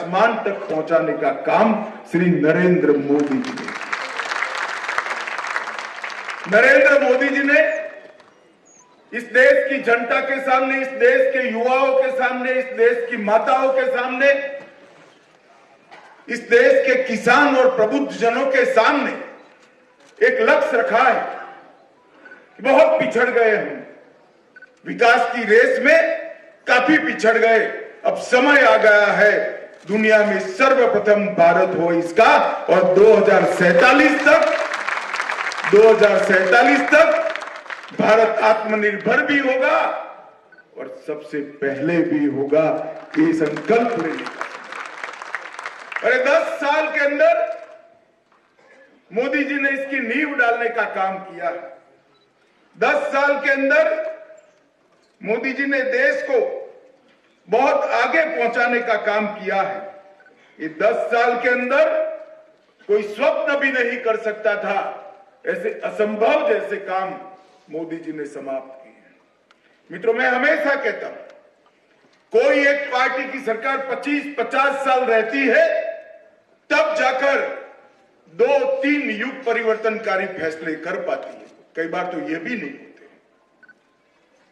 आसमान तक पहुंचाने का काम श्री नरेंद्र मोदी जी ने। नरेंद्र मोदी जी ने इस देश की जनता के सामने, इस देश के युवाओं के सामने, इस देश की माताओं के सामने, इस देश के किसान और प्रबुद्ध जनों के सामने एक लक्ष्य रखा है कि बहुत पिछड़ गए हम, विकास की रेस में काफी पिछड़ गए, अब समय आ गया है दुनिया में सर्वप्रथम भारत हो इसका, और 2047 तक भारत आत्मनिर्भर भी होगा और सबसे पहले भी होगा, ये संकल्प लेने का। अरे 10 साल के अंदर मोदी जी ने इसकी नींव डालने का काम किया है। 10 साल के अंदर मोदी जी ने देश को बहुत आगे पहुंचाने का काम किया है। ये 10 साल के अंदर कोई स्वप्न भी नहीं कर सकता था, ऐसे असंभव जैसे काम मोदी जी ने समाप्त किए हैं। मित्रों, मैं हमेशा कहता हूं, कोई एक पार्टी की सरकार 25-50 साल रहती है, तब जाकर 2-3 युग परिवर्तनकारी फैसले कर पाती है, कई बार तो ये भी नहीं होते।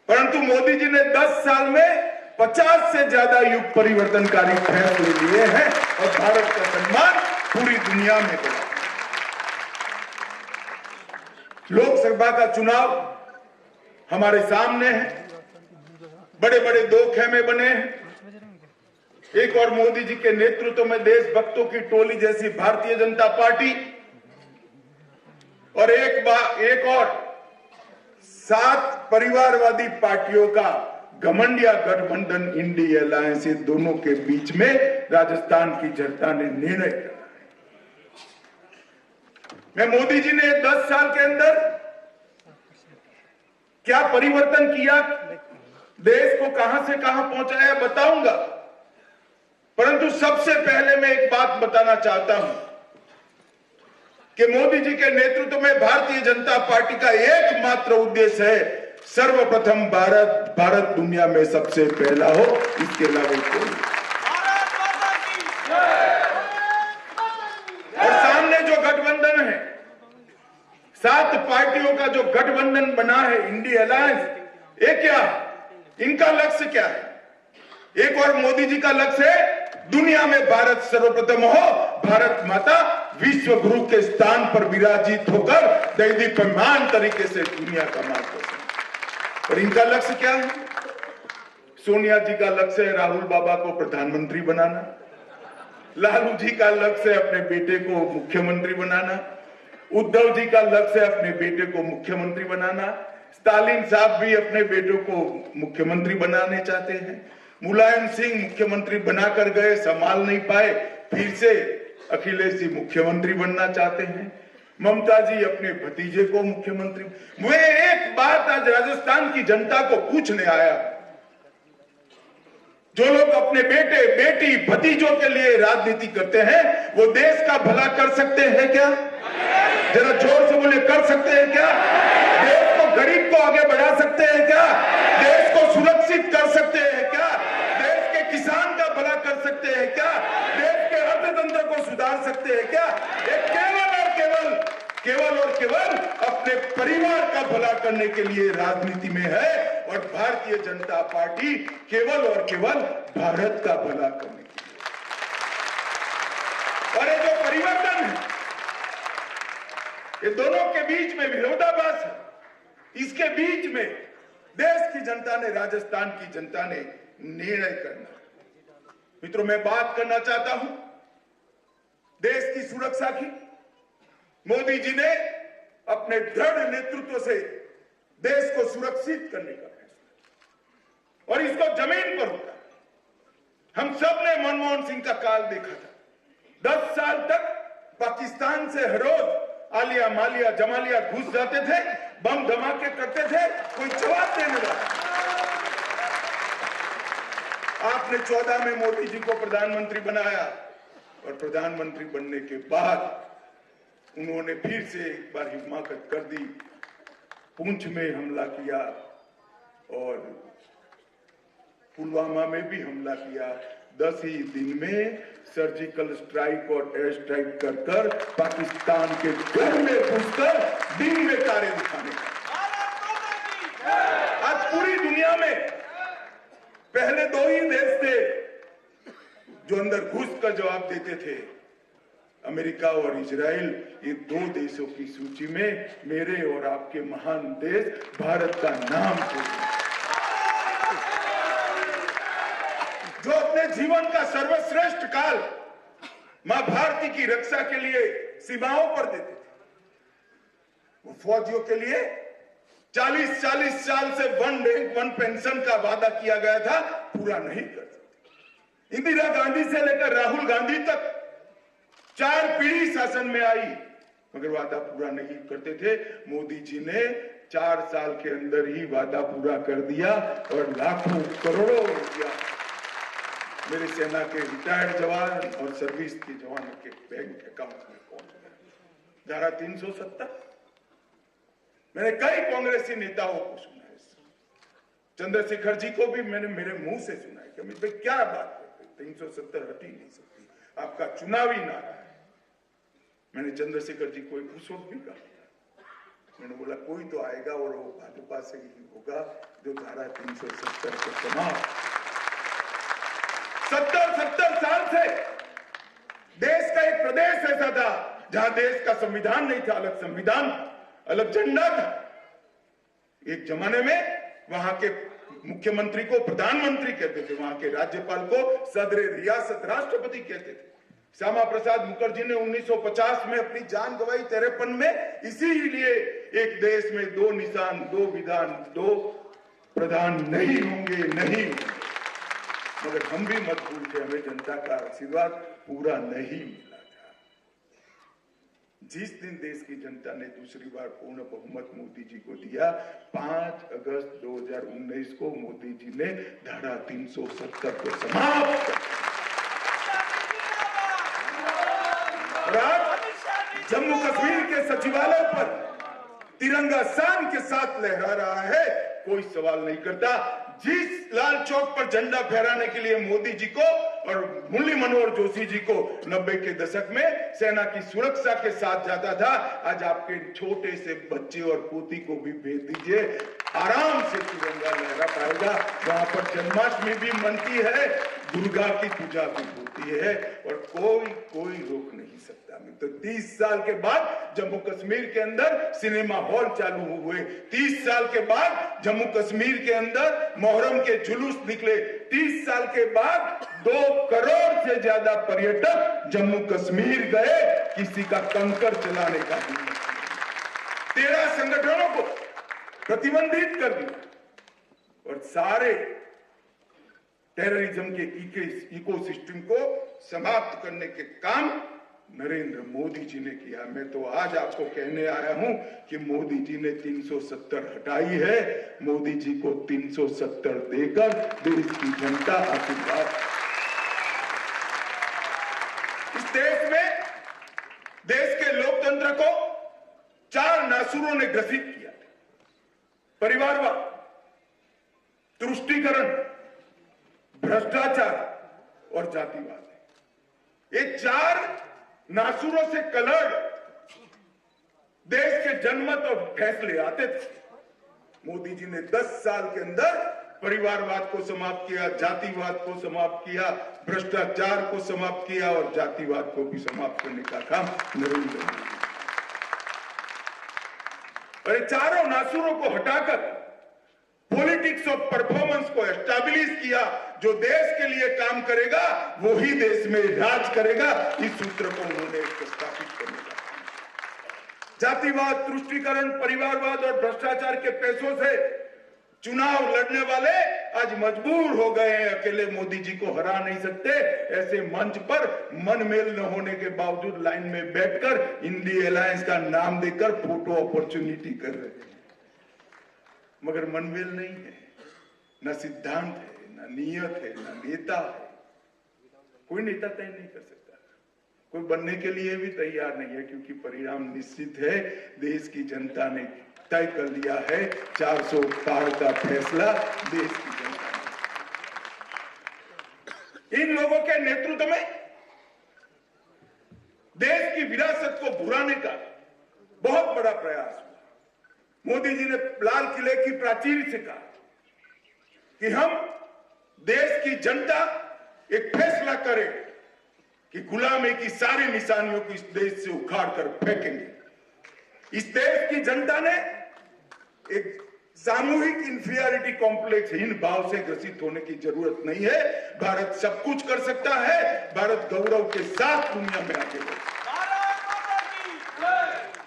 परंतु मोदी जी ने 10 साल में 50 से ज्यादा युग परिवर्तनकारी फैसले लिए हैं और भारत का सम्मान पूरी दुनिया में बढ़ा। लोकसभा का चुनाव हमारे सामने है, बड़े बड़े 2 खेमे बने हैं। एक और मोदी जी के नेतृत्व में देशभक्तों की टोली जैसी भारतीय जनता पार्टी, और एक और 7 परिवारवादी पार्टियों का घमंडिया गठबंधन इंडी अलायंस, ये दोनों के बीच में राजस्थान की जनता ने निर्णय किया। मैं मोदी जी ने 10 साल के अंदर क्या परिवर्तन किया, देश को कहां से कहां पहुंचाया, बताऊंगा। परंतु सबसे पहले मैं एक बात बताना चाहता हूं कि मोदी जी के नेतृत्व में भारतीय जनता पार्टी का एकमात्र उद्देश्य है, सर्वप्रथम भारत दुनिया में सबसे पहला हो, इसके अलावा कोई। और सामने जो गठबंधन है, 7 पार्टियों का जो गठबंधन बना है इंडी अलायंस, ये क्या है? इनका लक्ष्य क्या है? एक और मोदी जी का लक्ष्य है दुनिया में भारत सर्वप्रथम हो, भारत माता विश्व गुरु के स्थान पर विराजित होकर दैदीप्यमान तरीके से दुनिया का मार्गदर्शन। और इनका लक्ष्य क्या है? सोनिया जी का लक्ष्य है राहुल बाबा को प्रधानमंत्री बनाना, लालू जी का लक्ष्य है अपने बेटे को मुख्यमंत्री बनाना, उद्धव जी का लक्ष्य है अपने बेटे को मुख्यमंत्री बनाना, स्टालिन साहब भी अपने बेटों को मुख्यमंत्री बनाने चाहते हैं, मुलायम सिंह मुख्यमंत्री बनाकर गए, संभाल नहीं पाए, फिर से अखिलेश जी मुख्यमंत्री बनना चाहते हैं, ममता जी अपने भतीजे को मुख्यमंत्री। मैं एक बात आज राजस्थान की जनता को पूछने आया, जो लोग अपने बेटे बेटी भतीजों के लिए राजनीति करते हैं, वो देश का भला कर सकते हैं क्या? जरा जोर से बोले, कर सकते हैं क्या? देश को, गरीब को आगे बढ़ा सकते हैं क्या? देश को सुरक्षित कर सकते हैं क्या? देश के किसान का भला कर सकते हैं क्या? देश के अर्थतंत्र को सुधार सकते हैं क्या? ये केवल और केवल अपने परिवार का भला करने के लिए राजनीति में है, और भारतीय जनता पार्टी केवल और केवल भारत का भला करने के लिए। और ये जो परिवर्तन है, ये दोनों के बीच में विरोधाभास है, इसके बीच में देश की जनता ने, राजस्थान की जनता ने निर्णय करना। मित्रों, मैं बात करना चाहता हूं देश की सुरक्षा की। मोदी जी ने अपने दृढ़ नेतृत्व से देश को सुरक्षित करने का फैसला, और इसको जमीन पर होता। हम सब ने मनमोहन सिंह का काल देखा था। 10 साल तक पाकिस्तान से हर रोज आलिया मालिया जमालिया घुस जाते थे, बम धमाके करते थे, कोई जवाब देने वाला। आपने 14 में मोदी जी को प्रधानमंत्री बनाया, और प्रधानमंत्री बनने के बाद उन्होंने फिर से एक बार हिमाकत कर दी, पुंछ में हमला किया और पुलवामा में भी हमला किया। 10 ही दिन में सर्जिकल स्ट्राइक और एयर स्ट्राइक कर कर पाकिस्तान के घर में घुसकर दिन में तारे दिखाने का। आज पूरी दुनिया में पहले 2 ही देश थे जो अंदर घुसकर जवाब देते थे, अमेरिका और इजराइल। ये 2 देशों की सूची में मेरे और आपके महान देश भारत का नाम है, जो अपने जीवन का सर्वश्रेष्ठ काल मां भारती की रक्षा के लिए सीमाओं पर देते थे। वो फौजियों के लिए 40-40 साल से 1 रैंक 1 पेंशन का वादा किया गया था, पूरा नहीं कर सकते। इंदिरा गांधी से लेकर राहुल गांधी तक 4 पीढ़ी शासन में आई, मगर वादा पूरा नहीं करते थे। मोदी जी ने 4 साल के अंदर ही वादा पूरा कर दिया और लाखों करोड़ों रुपया मेरे सेना के रिटायर्ड जवान और सर्विस के जवानों के बैंक अकाउंट में पहुंच गया। धारा 370 मैंने कई कांग्रेसी नेताओं को सुना है, चंद्रशेखर जी को भी मैंने मेरे मुंह से सुना है कि अमित भाई क्या बात करते, 370 हट ही नहीं सकती, आपका चुनावी नारा है। मैंने चंद्रशेखर जी को एक पुस्तक भी कहा, मैंने बोला कोई तो आएगा और वो भाजपा से ही होगा जो धारा 370 को समाप्त। 70 साल से देश का एक प्रदेश ऐसा था जहां देश का संविधान नहीं था, अलग संविधान, अलग झंडा था। एक जमाने में वहां के मुख्यमंत्री को प्रधानमंत्री कहते थे, वहां के राज्यपाल को सदर रियासत राष्ट्रपति कहते थे। श्यामा प्रसाद मुखर्जी ने 1950 में अपनी जान गंवाई 53 में, इसीलिए एक देश में 2 निशान, 2 विधान, 2 प्रधान नहीं होंगे, नहीं। मगर हम भी मत भूलते, हमें जनता का आशीर्वाद पूरा नहीं मिला था। जिस दिन देश की जनता ने दूसरी बार पूर्ण बहुमत मोदी जी को दिया, 5 अगस्त 2019 को मोदी जी ने धारा 370 को समाप्त कर जम्मू कश्मीर के सचिवालय पर तिरंगा शान के साथ लहरा रहा है, कोई सवाल नहीं करता। जिस लाल चौक पर झंडा फहराने के लिए मोदी जी को और मुरली मनोहर जोशी जी को 90 के दशक में सेना की सुरक्षा के साथ जाता था, आज आपके छोटे से बच्चे और पोती को भी भेज दीजिए, आराम से तिरंगा लहरा पाएगा। वहां पर जन्माष्टमी भी मनती है, दुर्गा की पूजा भी होती है और कोई रोक नहीं सकता। तो 30 साल के बाद जम्मू कश्मीर के अंदर सिनेमा हॉल चालू हुए, 30 साल के बाद जम्मू कश्मीर के अंदर मोहर्रम के जुलूस निकले, 30 साल के बाद 2 करोड़ से ज्यादा पर्यटक जम्मू कश्मीर गए, किसी का कंकर चलाने का नहीं। 13 संगठनों को प्रतिबंधित कर दिया और सारे टेररिज्म के इकोसिस्टम को समाप्त करने के काम नरेंद्र मोदी जी ने किया। मैं तो आज आपको कहने आया हूं कि मोदी जी ने 370 हटाई है, मोदी जी को 370 देकर देश की जनता आशीर्वाद। इस देश में देश के लोकतंत्र को 4 नासुरों ने ग्रसित किया, परिवारवाद, तुष्टीकरण, भ्रष्टाचार और जातिवाद। ये 4 नासुरों से कलर देश के जनमत और फैसले आते थे। मोदी जी ने 10 साल के अंदर परिवारवाद को समाप्त किया, जातिवाद को समाप्त किया, भ्रष्टाचार को समाप्त किया और जातिवाद को भी समाप्त करने का काम नरेंद्र मोदी। और ये चारों नासुरों को हटाकर पॉलिटिक्स ऑफ परफॉर्मेंस को एस्टैब्लिश किया। जो देश के लिए काम करेगा वो ही देश में राज करेगा, इस सूत्र को उन्होंने स्थापित करने का। जातिवाद, तुष्टीकरण, परिवारवाद और भ्रष्टाचार के पैसों से चुनाव लड़ने वाले आज मजबूर हो गए हैं, अकेले मोदी जी को हरा नहीं सकते। ऐसे मंच पर मनमेल न होने के बावजूद लाइन में बैठकर इंडी अलायंस का नाम देकर फोटो अपॉर्चुनिटी कर रहे हैं, मगर मनमेल नहीं है, न सिद्धांत है, न नियत है, न नेता है। कोई नेता तय नहीं कर सकता, कोई बनने के लिए भी तैयार नहीं है, क्योंकि परिणाम निश्चित है। देश की जनता ने तय कर लिया है, 400 पार का फैसला देश की जनता ने। इन लोगों के नेतृत्व में देश की विरासत को भुलाने का बहुत बड़ा प्रयास हुआ। मोदी जी ने लाल किले की प्राचीर से कहा कि हम देश की जनता एक फैसला करे कि गुलामी की सारी निशानियों को इस देश से उखाड़ कर फेंकेंगे। इस देश की जनता ने एक सामूहिक इंफीरियरिटी कॉम्प्लेक्स हीन भाव से ग्रसित होने की जरूरत नहीं है। भारत सब कुछ कर सकता है। भारत गौरव के साथ दुनिया में आगे बढ़े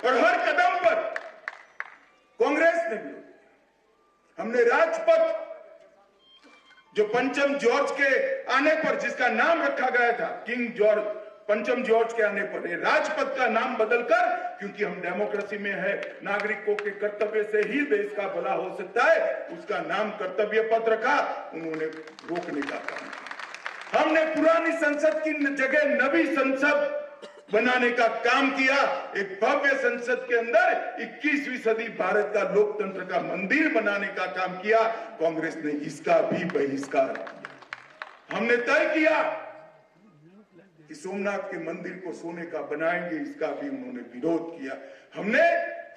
और हर कदम पर कांग्रेस ने भी हमने राजपथ जो पंचम जॉर्ज के आने पर जिसका नाम रखा गया था किंग जॉर्ज पंचम जॉर्ज के आने पर राजपथ का नाम बदलकर, क्योंकि हम डेमोक्रेसी में है, नागरिकों के कर्तव्य से ही देश का भला हो सकता है, उसका नाम कर्तव्य पथ रखा। उन्होंने रोकने का काम किया। हमने पुरानी संसद की जगह नवी संसद बनाने का काम किया। एक भव्य संसद के अंदर 21वीं सदी भारत का लोकतंत्र का मंदिर बनाने का काम किया। कांग्रेस ने इसका भी बहिष्कार किया। हमने तय किया कि सोमनाथ के मंदिर को सोने का बनाएंगे, इसका भी उन्होंने विरोध किया। हमने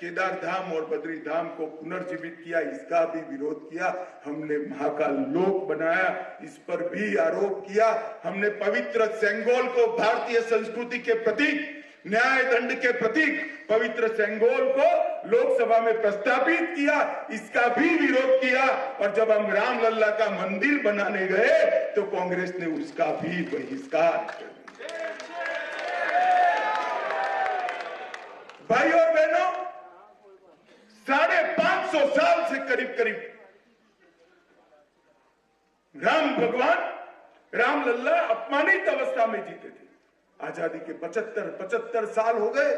केदार धाम और बद्री धाम को पुनर्जीवित किया, इसका भी विरोध किया। हमने महाकाल लोक बनाया, इस पर भी आरोप किया। हमने पवित्र सेंगोल को भारतीय संस्कृति के प्रतीक, न्याय दंड के प्रतीक पवित्र सेंगोल को लोकसभा में प्रस्तावित किया, इसका भी विरोध किया। और जब हम रामलल्ला का मंदिर बनाने गए तो कांग्रेस ने उसका भी बहिष्कार किया। भाई और बहनों, 550 साल से करीब करीब राम भगवान रामलल्ला अपमानित अवस्था में जीते थे। आजादी के 75 साल हो गए।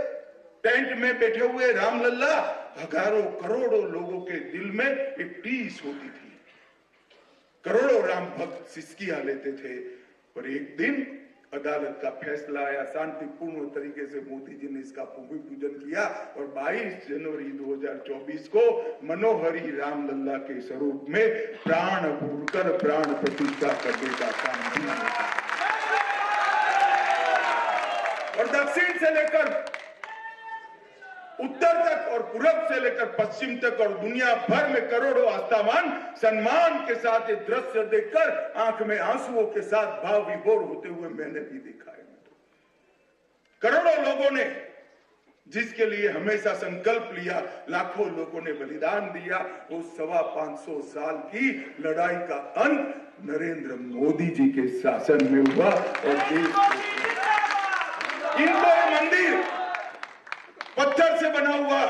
टेंट में बैठे हुए रामलल्ला हजारों करोड़ों लोगों के दिल में एक टीस होती थी। करोड़ों राम भक्त सिसकियां लेते थे। पर एक दिन अदालत का फैसला आया, शांतिपूर्ण तरीके से मोदी जी ने इसका भूमि पूजन किया और 22 जनवरी 2024 को मनोहरी रामलल्ला के स्वरूप में प्राण भूलकर प्राण प्रतिष्ठा करने का काम किया। और दक्षिण से लेकर उत्तर तक और पूरब से लेकर पश्चिम तक और दुनिया भर में करोड़ों आस्थावान सम्मान के साथ ये दृश्य देखकर आंख में आंसुओं के साथ भाव विभोर होते हुए मैंने भी देखा है। करोड़ों लोगों ने जिसके लिए हमेशा संकल्प लिया, लाखों लोगों ने बलिदान दिया। वो 525 साल की लड़ाई का अंत नरेंद्र मोदी जी के शासन में हुआ और देश इनको मंदिर पत्थर से बना हुआ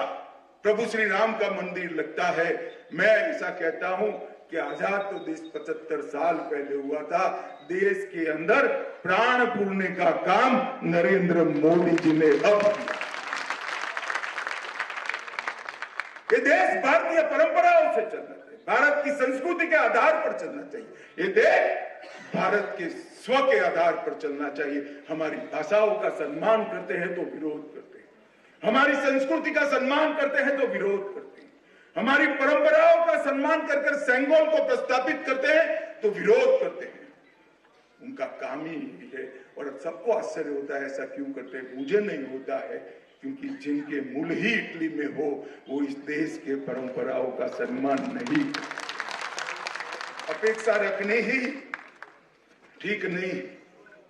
प्रभु श्री राम का मंदिर लगता है। मैं ऐसा कहता हूं कि आजाद तो देश 75 साल पहले हुआ था। देश के अंदर प्राण पूरने का काम नरेंद्र मोदी जी ने अब किया। ये देश भारतीय परंपराओं से चलना चाहिए, भारत की संस्कृति के आधार पर चलना चाहिए। ये देश भारत के स्व के आधार पर चलना चाहिए। हमारी भाषाओं का सम्मान करते हैं तो विरोध करते हैं, हमारी संस्कृति का सम्मान करते हैं तो विरोध करते हैं, हमारी परंपराओं का सम्मान कर सेंगोल को प्रस्तापित करते हैं तो विरोध करते हैं। उनका काम ही यही है। और सबको आश्चर्य होता है ऐसा क्यों करते हैं। मुझे नहीं होता है, क्योंकि जिनके मूल ही इटली में हो वो इस देश के परंपराओं का सम्मान नहीं, अपेक्षा रखने ही ठीक नहीं।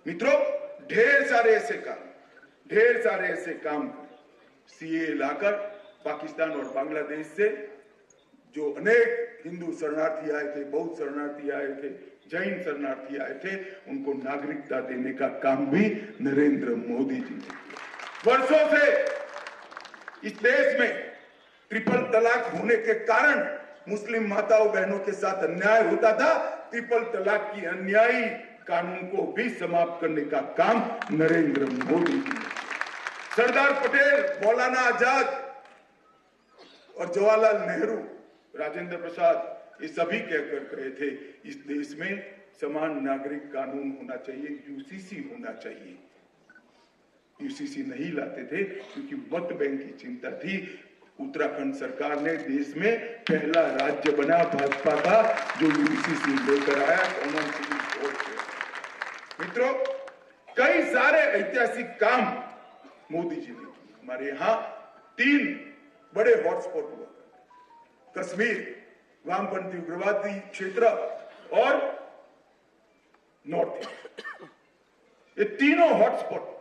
मित्रों, ढेर सारे ऐसे काम सीए लाकर पाकिस्तान और बांग्लादेश से जो अनेक हिंदू शरणार्थी आए थे, बौद्ध शरणार्थी आए थे, जैन शरणार्थी आए थे, उनको नागरिकता देने का काम भी नरेंद्र मोदी जी ने किया। वर्षों से इस देश में ट्रिपल तलाक होने के कारण मुस्लिम माताओं बहनों के साथ अन्याय होता था। ट्रिपल तलाक की अन्यायी कानून को भी समाप्त करने का काम नरेंद्र मोदी जी ने। सरदार पटेल, मौलाना आजाद और जवाहरलाल नेहरू, राजेंद्र प्रसाद, ये सभी कहकर गए थे इस देश में समान नागरिक कानून होना चाहिए, यूसीसी होना चाहिए। यूसीसी नहीं लाते थे क्योंकि वोट बैंक की चिंता थी। उत्तराखंड सरकार ने देश में पहला राज्य बना भाजपा का जो यूसीसी लेकर आया कॉमन सिविल कोड से। मित्रों, कई सारे ऐतिहासिक काम मोदी जी ने की। हमारे यहां 3 बड़े हॉटस्पॉट हुआ, कश्मीर, वामपंथी उग्रवादी क्षेत्र और नॉर्थ ईस्ट। ये तीनों हॉटस्पॉट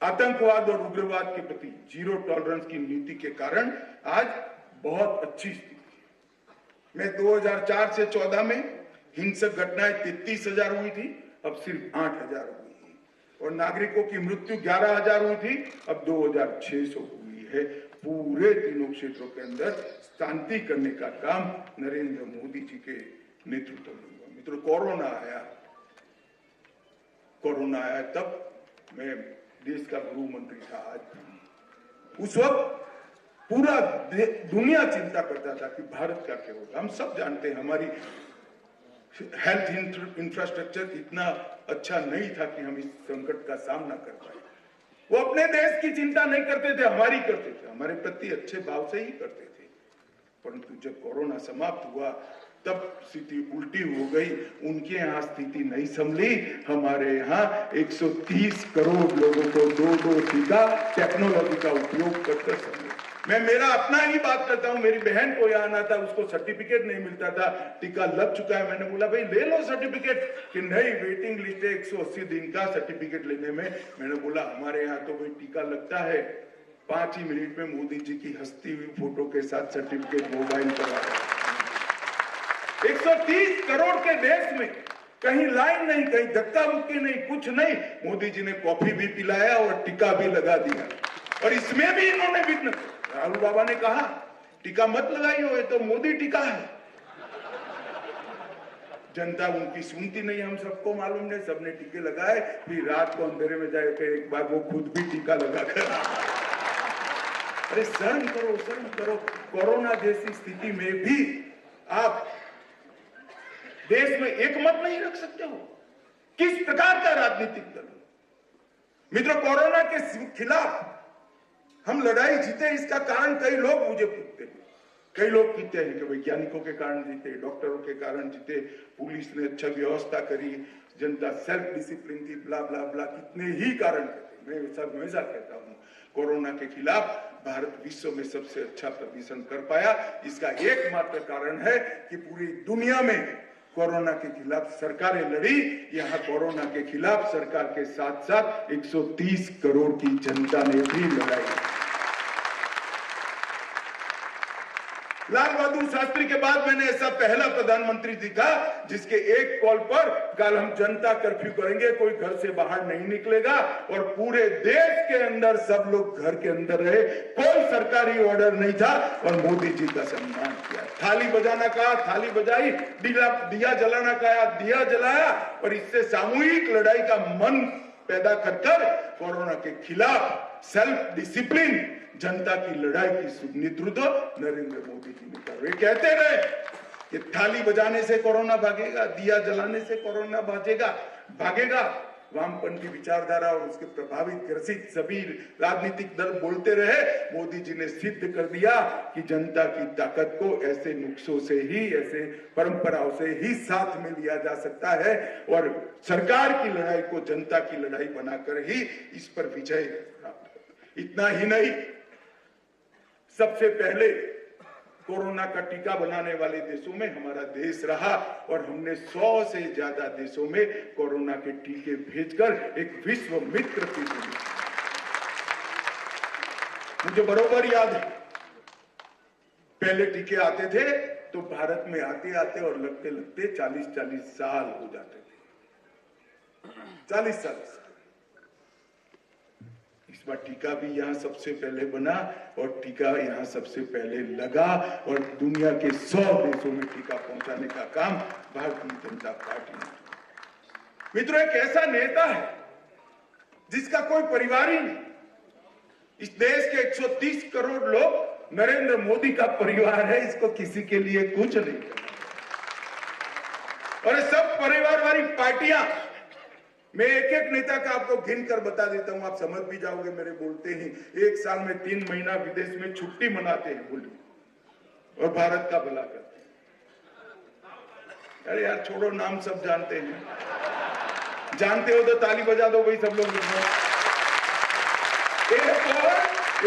आतंकवाद और उग्रवाद के प्रति जीरो टॉलरेंस की नीति के कारण आज बहुत अच्छी स्थिति है। मैं 2004 से 14 में हिंसक घटनाएं 33,000 हुई थी, अब सिर्फ 8,000 हुई है, और नागरिकों की मृत्यु 11,000 हुई थी, अब 2,600 हुई है। पूरे तीनों क्षेत्रों के अंदर शांति करने का काम नरेंद्र मोदी जी के नेतृत्व में हुआ। मित्रों, कोरोना आया तब मैं देश का गृह मंत्री था। आज उस वक्त पूरा दुनिया चिंता करता था कि भारत का क्या होगा। हम सब जानते हैं हमारी हेल्थ इंफ्रास्ट्रक्चर इतना अच्छा नहीं था कि हम इस संकट का सामना कर पाए। वो अपने देश की चिंता नहीं करते थे, हमारी करते थे, हमारे प्रति अच्छे भाव से ही करते थे। परंतु जब कोरोना समाप्त हुआ तब स्थिति उल्टी हो गई। उनके यहाँ स्थिति नहीं संभली, हमारे यहाँ 130 करोड़ लोगों को 2 टीका टेक्नोलॉजी का उपयोग कर संभले। मैं मेरा अपना ही बात करता हूं, मेरी बहन को यहाँ आना था, उसको सर्टिफिकेट नहीं मिलता था, टीका लग चुका है। मैंने बोला भाई ले लो सर्टिफिकेट, कि नहीं वेटिंग लिस्ट है 180 दिन का सर्टिफिकेट लेने में। मैंने बोला हमारे यहाँ तो भाई टीका लगता है 5 ही मिनट में, मोदी जी की हंसती हुई फोटो के साथ सर्टिफिकेट मोबाइल पर आ गया। 130 करोड़ के देश में कहीं लाइन नहीं, कहीं धक्का मुक्की नहीं, कुछ नहीं। मोदी जी ने कॉफी भी पिलाया और टीका भी लगा दिया, और इसमें भी इन्होंने विघ्न। राहुल बाबा ने कहा टीका मत लगाइए, ये तो मोदी टीका है। जनता उनकी सुनती नहीं, हम सबको मालूम है, सबने टीके लगाए। फिर रात को अंधेरे में जाकर एक बार वो खुद भी टीका लगाकर, अरे शर्म करो, शर्म करो। कोरोना जैसी स्थिति में भी आप देश में एक मत नहीं रख सकते हो। किस प्रकार का राजनीतिक दल? मित्रों, कोरोना के खिलाफ हम लड़ाई जीते, इसका कारण कई लोग मुझे पूछते हैं। कई लोग कहते हैं कि वैज्ञानिकों के कारण जीते, डॉक्टरों के कारण जीते, पुलिस ने अच्छा व्यवस्था करी, जनता सेल्फ डिसिप्लिन थी, ब्ला ब्ला ब्ला, कितने ही कारण कहते। मैं सब हमेशा कहता हूं, कोरोना के खिलाफ भारत विश्व में सबसे अच्छा प्रदर्शन कर पाया। इसका एकमात्र कारण है कि पूरी दुनिया में कोरोना के खिलाफ सरकारें लड़ी, यहां कोरोना के खिलाफ सरकार के साथ साथ 130 करोड़ की जनता ने भी लड़ाई। लाल बहादुर शास्त्री के बाद मैंने ऐसा पहला प्रधानमंत्री दिखा जिसके एक कॉल पर कल हम जनता कर्फ्यू करेंगे, कोई घर से बाहर नहीं निकलेगा, और पूरे देश के अंदर सब लोग घर के अंदर रहे, कोई सरकारी ऑर्डर नहीं था, और मोदी जी का सम्मान किया। थाली बजाना कहा, थाली बजाई, दिया जलाना कहा, दिया जलाया, और इससे सामूहिक लड़ाई का मन पैदा कर कोरोना के खिलाफ सेल्फ डिसिप्लिन, जनता की लड़ाई की नेतृत्व नरेंद्र मोदी जी ने किया। वे कहते रहे कि थाली बजाने से कोरोना भागेगा, दिया जलाने से कोरोना भागेगा। वामपंथी विचारधारा और उसके प्रभावित ग्रसित सभी राजनीतिक दल बोलते रहे। मोदी जी ने सिद्ध कर दिया कि जनता की ताकत को ऐसे नुस्खों से ही, ऐसे परंपराओं से ही साथ में लिया जा सकता है, और सरकार की लड़ाई को जनता की लड़ाई बनाकर ही इस पर विजय प्राप्त। इतना ही नहीं, सबसे पहले कोरोना का टीका बनाने वाले देशों में हमारा देश रहा, और हमने 100 से ज्यादा देशों में कोरोना के टीके भेजकर एक विश्व मित्र की भूमिका। मुझे बरोबर याद है, पहले टीके आते थे तो भारत में आते आते और लगते लगते 40-40 साल हो जाते थे। 40 साल। इस बार टीका भी यहाँ सबसे पहले बना, और टीका यहाँ सबसे पहले लगा, और दुनिया के 100 देशों में टीका पहुंचाने का काम भारतीय जनता पार्टी ने। मित्रों, एक ऐसा नेता है जिसका कोई परिवार ही नहीं। इस देश के 130 करोड़ लोग नरेंद्र मोदी का परिवार है, इसको किसी के लिए कुछ नहीं करना। और सब परिवार वाली पार्टियां, मैं एक एक नेता का आपको गिन कर बता देता हूं, आप समझ भी जाओगे मेरे बोलते ही। एक साल में 3 महीना विदेश में छुट्टी मनाते हैं, बोलिए, और भारत का भला करते हैं। अरे यार छोड़ो, नाम सब जानते हैं। जानते हो तो ताली बजा दो भाई सब लोग।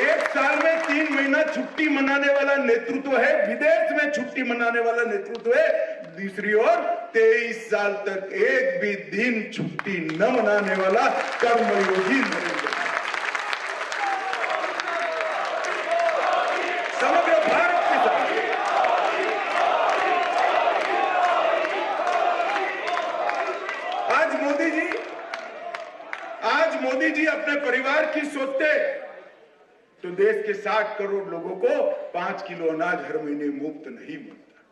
एक साल में 3 महीना छुट्टी मनाने वाला नेतृत्व है, विदेश में छुट्टी मनाने वाला नेतृत्व है। दूसरी ओर 23 साल तक एक भी दिन छुट्टी न मनाने वाला कर्मयोगी नरेंद्र। समग्र भारत के साथ आज मोदी जी अपने परिवार की सोचते तो देश के 60 करोड़ लोगों को 5 किलो अनाज हर महीने मुफ्त नहीं मिलता।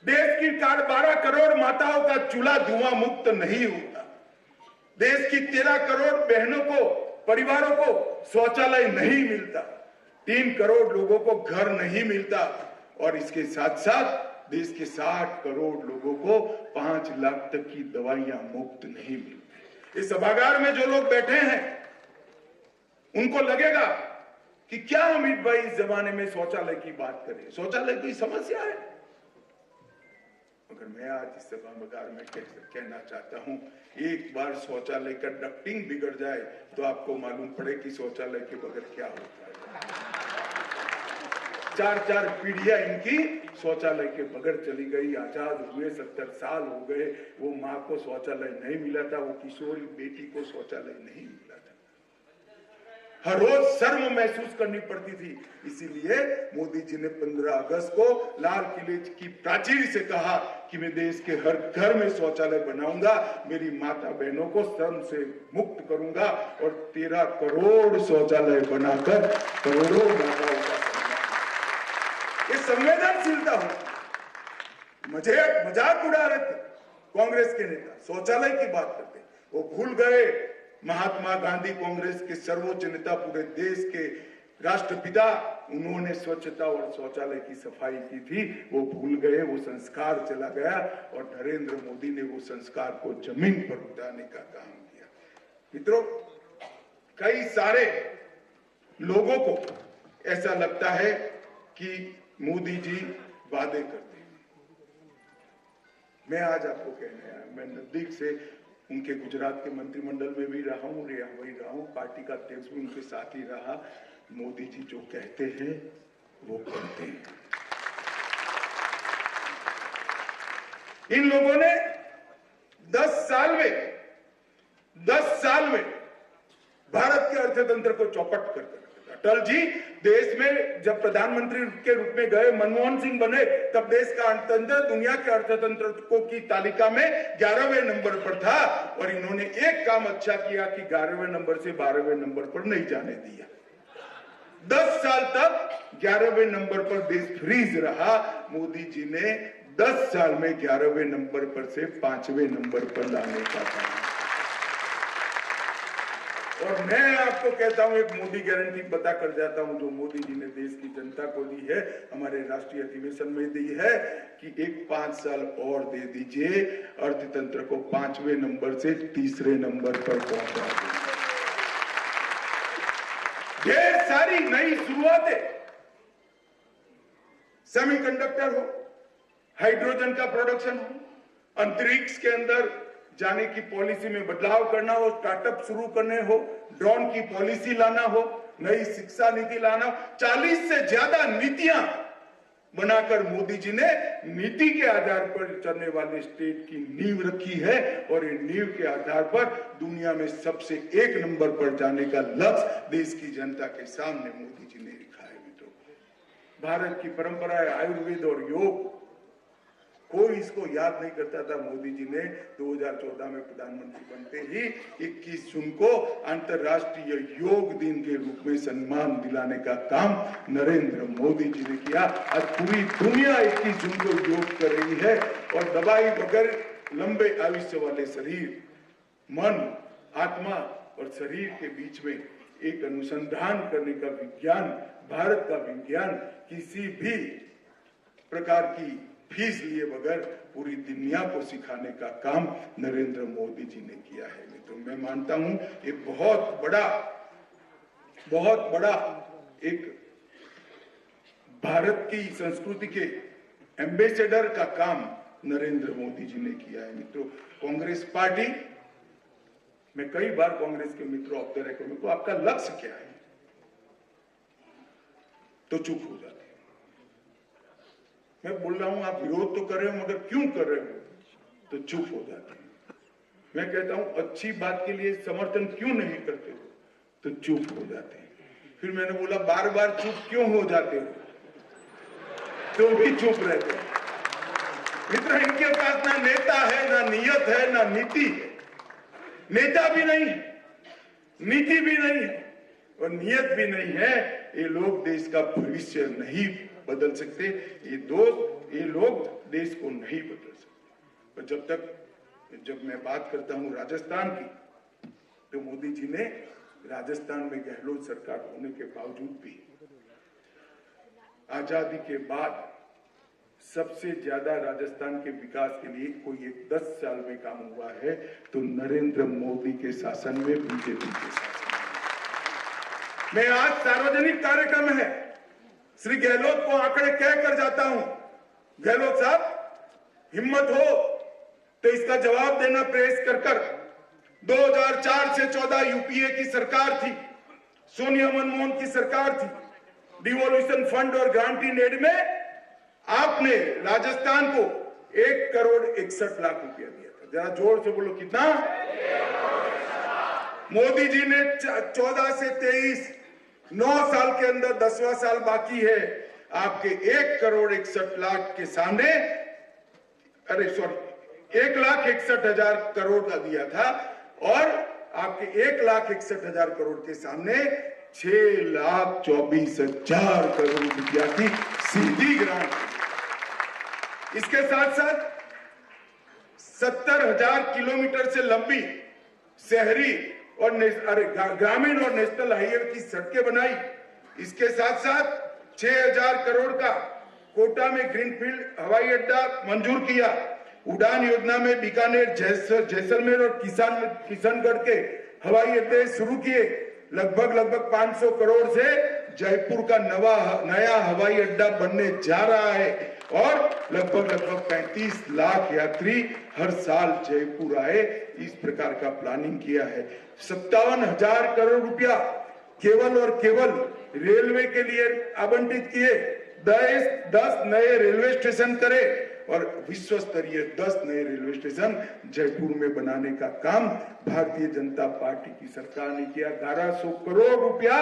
देश की 12 करोड़ माताओं का चूल्हा धुआं मुक्त नहीं होता। देश की 13 करोड़ बहनों को, परिवारों को शौचालय नहीं मिलता। 3 करोड़ लोगों को घर नहीं मिलता और इसके साथ साथ देश के 60 करोड़ लोगों को 5 लाख तक की दवाइयां मुफ्त नहीं मिलती। इस सभागार में जो लोग बैठे हैं उनको लगेगा कि क्या अमित भाई इस जमाने में शौचालय की बात करें, शौचालय कोई समस्या है। मगर मैं आज इस सभागार में कहना चाहता हूं, एक बार शौचालय का डक्टिंग बिगड़ जाए तो आपको मालूम पड़े कि शौचालय के बगैर क्या होता है। 4 पीढ़ियां इनकी शौचालय के बगैर चली गई। आजाद हुए 70 साल हो गए, वो माँ को शौचालय नहीं मिला था, वो किशोरी बेटी को शौचालय नहीं मिला था। हर रोज शर्म महसूस करनी पड़ती थी। इसीलिए मोदी जी ने 15 अगस्त को लाल किले की प्राचीर से कहा कि मैं देश के हर घर में शौचालय बनाऊंगा, मेरी माता बहनों को श्रम से मुक्त करूंगा और 13 करोड़ शौचालय बनाकर करोड़ों माताओं का ये संवेदनशीलता हो। मजाक उड़ा रहे थे कांग्रेस के नेता, शौचालय की बात करते, वो भूल गए महात्मा गांधी कांग्रेस के सर्वोच्च नेता, पूरे देश के राष्ट्रपिता, उन्होंने स्वच्छता और शौचालय की सफाई की थी। वो भूल गए, वो संस्कार चला गया और नरेंद्र मोदी ने वो संस्कार को जमीन पर उतारने का काम किया। मित्रों, कई सारे लोगों को ऐसा लगता है कि मोदी जी वादे करते हैं। मैं आज आपको कहने आया, मैं नजदीक से उनके गुजरात के मंत्रिमंडल में भी रहा हूं, वही रहा हूं, पार्टी का अध्यक्ष भी उनके साथ ही रहा। मोदी जी जो कहते हैं वो करते हैं। इन लोगों ने 10 साल में भारत के अर्थतंत्र को चौपट कर दिया। अटल जी देश में जब प्रधानमंत्री के रूप में गए, मनमोहन सिंह बने, तब देश का अर्थतंत्र दुनिया के अर्थतंत्रों की तालिका में 11वें नंबर पर था और इन्होंने एक काम अच्छा किया कि 11वें नंबर से 12वें नंबर पर नहीं जाने दिया। 10 साल तक 11वें नंबर पर देश फ्रीज रहा। मोदी जी ने 10 साल में 11वें नंबर पर से 5वें नंबर पर लाने का काम। और मैं आपको कहता हूं, एक मोदी गारंटी बता कर जाता हूं जो मोदी जी ने देश की जनता को दी है, हमारे राष्ट्रीय अधिवेशन में दी है कि एक 5 साल और दे दीजिए, अर्थतंत्र को 5वें नंबर से 3रे नंबर पर पहुंचा दीजिए। ढेर सारी नई शुरुआतें, सेमीकंडक्टर हो, हाइड्रोजन का प्रोडक्शन हो, अंतरिक्ष के अंदर जाने की पॉलिसी में बदलाव करना हो, स्टार्टअप शुरू करने हो, ड्रोन की पॉलिसी लाना हो, नई शिक्षा नीति लाना हो, 40 से ज्यादा नीतियां बनाकर मोदी जी ने नीति के आधार पर चलने वाले स्टेट की नींव रखी है और ये नींव के आधार पर दुनिया में सबसे 1 नंबर पर जाने का लक्ष्य देश की जनता के सामने मोदी जी ने लिखा है। मित्रों, भारत की परंपरा है आयुर्वेद और योग, कोई इसको याद नहीं करता था। मोदी जी ने 2014 में प्रधानमंत्री बनते ही 21 जून को अंतर्राष्ट्रीय योग दिन के रूप में सम्मान दिलाने का काम नरेंद्र मोदी जी ने किया। आज पूरी दुनिया 21 जून को योग कर रही है और दवाई बगैर लंबे आयुष्य वाले शरीर, मन, आत्मा और शरीर के बीच में एक अनुसंधान करने का विज्ञान, भारत का विज्ञान किसी भी प्रकार की फीस लिए बगैर पूरी दुनिया को सिखाने का काम नरेंद्र मोदी जी ने किया है। तो मैं मानता हूं ये बहुत बड़ा एक भारत की संस्कृति के एम्बेसडर का काम नरेंद्र मोदी जी ने किया है। मित्रों, कांग्रेस पार्टी मैं कई बार कांग्रेस के मित्रों ऑफ द रिकॉर्ड को आपका लक्ष्य क्या है, तो चुप हो जाते हैं। मैं बोल रहा हूं आप विरोध तो कर रहे हो मगर क्यों कर रहे हो, तो चुप हो जाते हैं। मैं कहता हूं अच्छी बात के लिए समर्थन क्यों नहीं करते हो, तो चुप हो जाते हैं। फिर मैंने बोला बार बार चुप क्यों हो जाते हो, तो भी चुप रहते हैं। मित्र, इनके पास ना नेता है, ना नियत है, ना नीति है। नेता भी नहीं है, नीति भी नहीं है और नियत भी नहीं है। ये लोग देश का भविष्य नहीं बदल सकते, ये लोग देश को नहीं बदल सकते। और जब मैं बात करता हूं राजस्थान की, तो मोदी जी ने राजस्थान में गहलोत सरकार होने के बावजूद भी आजादी के बाद सबसे ज्यादा राजस्थान के विकास के लिए कोई 10 साल में काम हुआ है तो नरेंद्र मोदी के शासन में, बीजेपी के शासन में। मैं आज सार्वजनिक कार्यक्रम है श्री गहलोत को आंकड़े कहकर जाता हूं, गहलोत साहब हिम्मत हो तो इसका जवाब देना प्रेस कर 2004 से 14 यूपीए की सरकार थी, सोनिया मनमोहन की सरकार थी। डिवोल्यूशन फंड और ग्रांट एड में आपने राजस्थान को 1,61,00,000 रुपया दिया था। जरा जोर से बोलो कितना। मोदी जी ने 14 से 23, 9 साल के अंदर 10वां साल बाकी है, आपके 1,61,00,000 के सामने, 1,61,000 करोड़ का दिया था और आपके 1,61,000 करोड़ के सामने 6,24,000 करोड़ रुपया की सीधी ग्रांट। इसके साथ साथ 70,000 किलोमीटर से लंबी शहरी और ग्रामीण और नेशनल हाईवे की सड़कें बनाई। इसके साथ साथ 6,000 करोड़ का कोटा में ग्रीनफील्ड हवाई अड्डा मंजूर किया। उड़ान योजना में बीकानेर, जैसलमेर और किशनगढ़ के हवाई अड्डे शुरू किए। लगभग 500 करोड़ से जयपुर का नया हवाई अड्डा बनने जा रहा है और लगभग 35 लाख यात्री हर साल जयपुर आए, इस प्रकार का प्लानिंग किया है। 57,000 करोड़ रुपया केवल और केवल रेलवे के लिए आवंटित किए। 10 नए रेलवे स्टेशन करे और विश्व स्तरीय 10 नए रेलवे स्टेशन जयपुर में बनाने का काम भारतीय जनता पार्टी की सरकार ने किया। 1100 करोड़ रुपया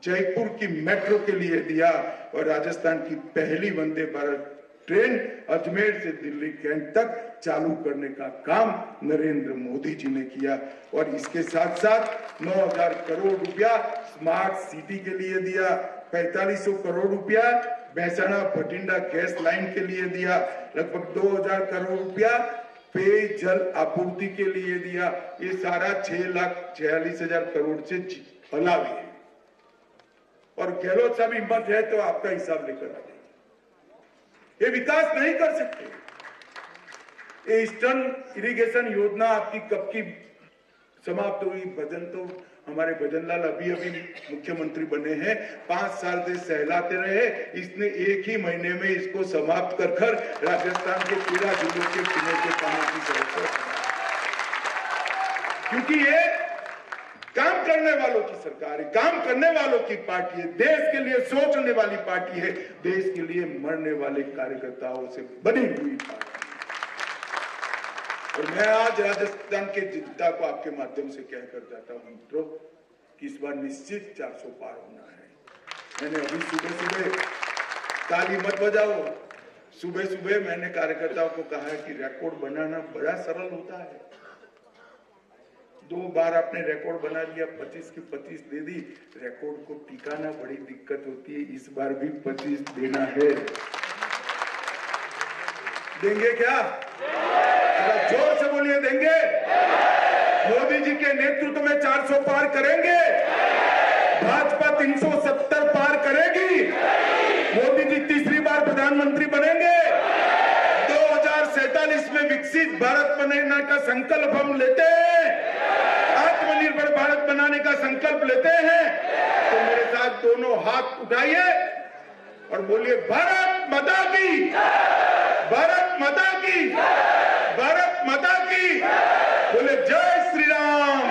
जयपुर की मेट्रो के लिए दिया और राजस्थान की पहली वंदे भारत ट्रेन अजमेर से दिल्ली कैंट तक चालू करने का काम नरेंद्र मोदी जी ने किया। और इसके साथ साथ 9,000 करोड़ रुपया स्मार्ट सिटी के लिए दिया, 4500 करोड़ रुपया महसाणा भटिंडा गैस लाइन के लिए दिया, लगभग 2,000 करोड़ रुपया पेयजल आपूर्ति के लिए दिया। ये सारा 6,46,000 करोड़ से अलावा है। और गहलोत साहब हिम्मत है तो आपका हिसाब लेकर आ जाइए। ये विकास नहीं कर सकते। ये ईस्टर्न इरिगेशन योजना आपकी कब की समाप्त हुई? भजन तो हमारे भजनलाल अभी मुख्यमंत्री बने हैं, 5 साल से सहलाते रहे। इसने 1 ही महीने में इसको समाप्त कर राजस्थान के 13 जिलों के पीने के पानी की समस्या, क्योंकि ये काम करने वालों की सरकार है, काम करने वालों की पार्टी है, देश के लिए सोचने वाली पार्टी है, देश के लिए मरने वाले कार्यकर्ताओं से बनी हुई पार्टी। और मैं आज राजस्थान के जनता को आपके माध्यम से कहकर जाता हूं मित्रों कि इस बार निश्चित 400 पार होना है। मैंने अभी सुबह ताली मत बजाओ, सुबह मैंने कार्यकर्ताओं को कहा है कि रिकॉर्ड बनाना बड़ा सरल होता है। 2 बार आपने रिकॉर्ड बना लिया, 25 की 25 दे दी, रिकॉर्ड को टिकाना बड़ी दिक्कत होती है। इस बार भी 25 देना है। देंगे क्या? जोर से बोलिए, देंगे? मोदी जी के नेतृत्व में 400 पार करेंगे। भाजपा 370 पार करेगी। मोदी जी तीसरी बार प्रधानमंत्री बनेंगे। 2047 में विकसित भारत बनाने का संकल्प हम लेते हैं, आत्मनिर्भर भारत बनाने का संकल्प लेते हैं। तो मेरे साथ दोनों हाथ उठाइए और बोलिए भारत माता की, भारत माता की, भारत माता की। बोले जय श्री राम।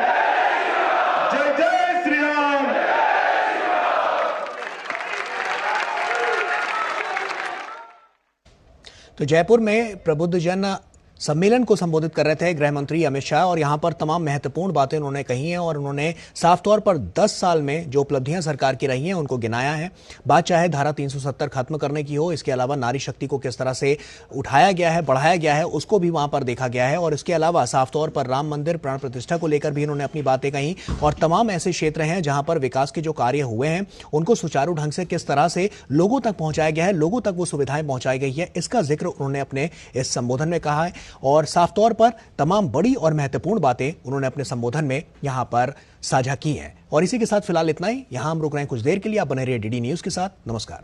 तो जयपुर में प्रबुद्धजन सम्मेलन को संबोधित कर रहे थे गृह मंत्री अमित शाह और यहां पर तमाम महत्वपूर्ण बातें उन्होंने कही हैं और उन्होंने साफ तौर पर 10 साल में जो उपलब्धियां सरकार की रही हैं उनको गिनाया है। बात चाहे धारा 370 खत्म करने की हो, इसके अलावा नारी शक्ति को किस तरह से उठाया गया है, बढ़ाया गया है, उसको भी वहां पर देखा गया है और इसके अलावा साफ तौर पर राम मंदिर प्राण प्रतिष्ठा को लेकर भी उन्होंने अपनी बातें कही और तमाम ऐसे क्षेत्र हैं जहां पर विकास के जो कार्य हुए हैं उनको सुचारू ढंग से किस तरह से लोगों तक पहुंचाया गया है, लोगों तक वो सुविधाएं पहुंचाई गई है, इसका जिक्र उन्होंने अपने इस संबोधन में कहा है और साफ तौर पर तमाम बड़ी और महत्वपूर्ण बातें उन्होंने अपने संबोधन में यहां पर साझा की हैं। और इसी के साथ फिलहाल इतना ही। यहां हम रुक रहे हैं कुछ देर के लिए। आप बने रहिए डीडी न्यूज के साथ। नमस्कार।